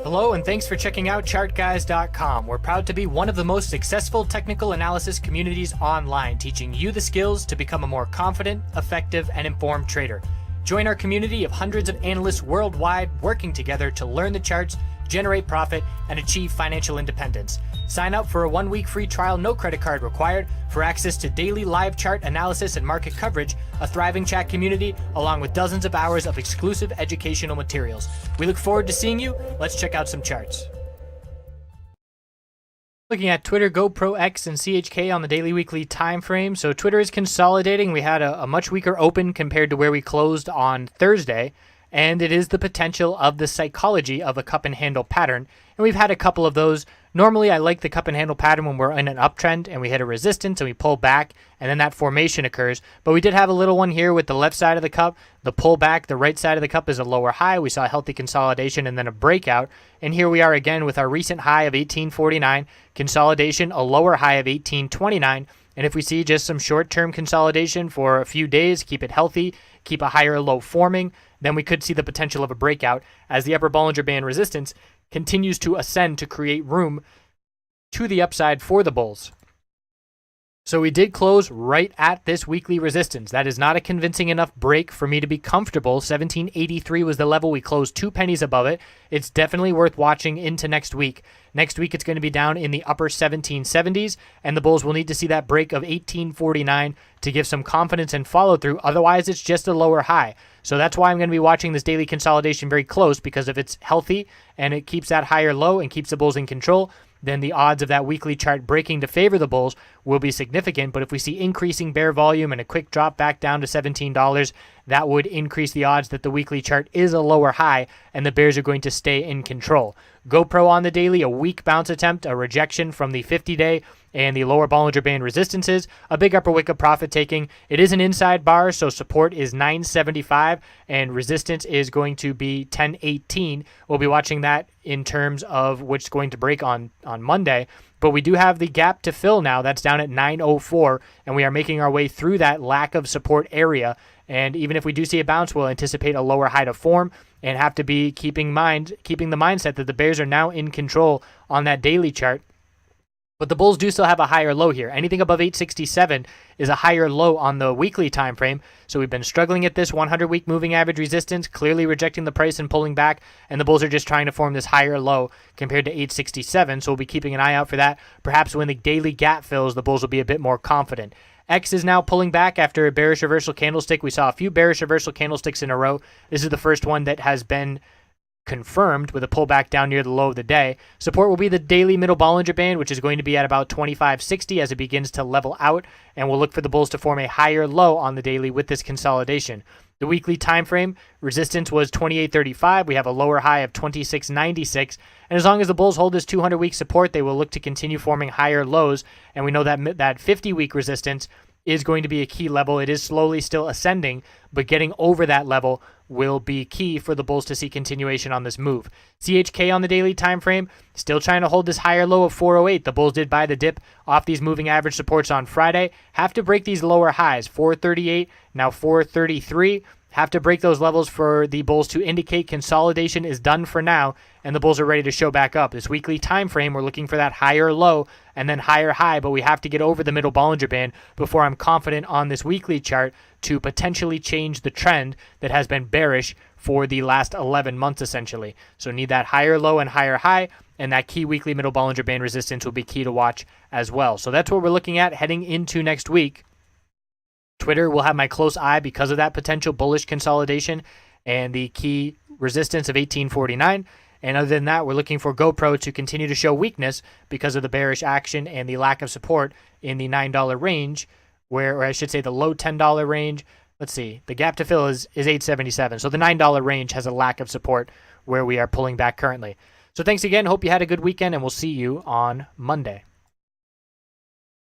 Hello and thanks for checking out ChartGuys.com. We're proud to be one of the most successful technical analysis communities online, teaching you the skills to become a more confident, effective, and informed trader. Join our community of hundreds of analysts worldwide working together to learn the charts, generate profit, and achieve financial independence. Sign up for a 1-week free trial, no credit card required, for access to daily live chart analysis and market coverage, a thriving chat community, along with dozens of hours of exclusive educational materials. We look forward to seeing you. Let's check out some charts. Looking at Twitter, GoPro X, and CHK on the daily weekly time frame. So Twitter is consolidating. We had a much weaker open compared to where we closed on Thursday. And it is the potential of the psychology of a cup and handle pattern. And we've had a couple of those. Normally, I like the cup and handle pattern when we're in an uptrend and we hit a resistance and we pull back and then that formation occurs. But we did have a little one here with the left side of the cup, the pullback. The right side of the cup is a lower high. We saw a healthy consolidation and then a breakout. And here we are again with our recent high of 1849, consolidation, a lower high of 1829. And if we see just some short-term consolidation for a few days, keep it healthy, keep a higher low forming, then we could see the potential of a breakout as the upper Bollinger Band resistance continues to ascend to create room to the upside for the bulls. So we did close right at this weekly resistance. That is not a convincing enough break for me to be comfortable. 1783 was the level. We closed 2 pennies above it. It's definitely worth watching into next week. Next week, it's going to be down in the upper 1770s, and the bulls will need to see that break of 1849 to give some confidence and follow through. Otherwise, it's just a lower high. So that's why I'm going to be watching this daily consolidation very close, because if it's healthy and it keeps that higher low and keeps the bulls in control, then the odds of that weekly chart breaking to favor the bulls will be significant. But if we see increasing bear volume and a quick drop back down to $17, that would increase the odds that the weekly chart is a lower high and the bears are going to stay in control. GoPro on the daily, a weak bounce attempt, a rejection from the 50-day and the lower Bollinger Band resistances, a big upper wick of profit taking. It is an inside bar, so support is 975 and resistance is going to be 1018. We'll be watching that in terms of which is going to break on Monday. But we do have the gap to fill now. That's down at 904, and we are making our way through that lack of support area. And even if we do see a bounce, we'll anticipate a lower high to form and have to be keeping the mindset that the bears are now in control on that daily chart. But the bulls do still have a higher low here. Anything above 867 is a higher low on the weekly time frame. So we've been struggling at this 100-week moving average resistance, clearly rejecting the price and pulling back, and the bulls are just trying to form this higher low compared to 867. So we'll be keeping an eye out for that. Perhaps when the daily gap fills, the bulls will be a bit more confident. X is now pulling back after a bearish reversal candlestick. We saw a few bearish reversal candlesticks in a row. This is the first one that has been confirmed with a pullback down near the low of the day. Support will be the daily middle Bollinger Band, which is going to be at about 2560 as it begins to level out, and we'll look for the bulls to form a higher low on the daily with this consolidation. The weekly time frame resistance was 2835. We have a lower high of 2696, and as long as the bulls hold this 200-week support, they will look to continue forming higher lows, and we know that 50-week resistance is going to be a key level. It is slowly still ascending, but getting over that level will be key for the bulls to see continuation on this move. CHK on the daily time frame, still trying to hold this higher low of 408. The bulls did buy the dip off these moving average supports on Friday. Have to break these lower highs, 438, now 433. Have to break those levels for the bulls to indicate consolidation is done for now, and the bulls are ready to show back up. This weekly time frame, we're looking for that higher low and then higher high, but we have to get over the middle Bollinger Band before I'm confident on this weekly chart to potentially change the trend that has been bearish for the last 11 months essentially. So need that higher low and higher high, and that key weekly middle Bollinger Band resistance will be key to watch as well. So that's what we're looking at heading into next week. Twitter will have my close eye because of that potential bullish consolidation and the key resistance of 1849. And other than that, we're looking for GoPro to continue to show weakness because of the bearish action and the lack of support in the $9 range, or I should say the low $10 range. Let's see, the gap to fill is 877. So the $9 range has a lack of support where we are pulling back currently. So thanks again. Hope you had a good weekend, and we'll see you on Monday.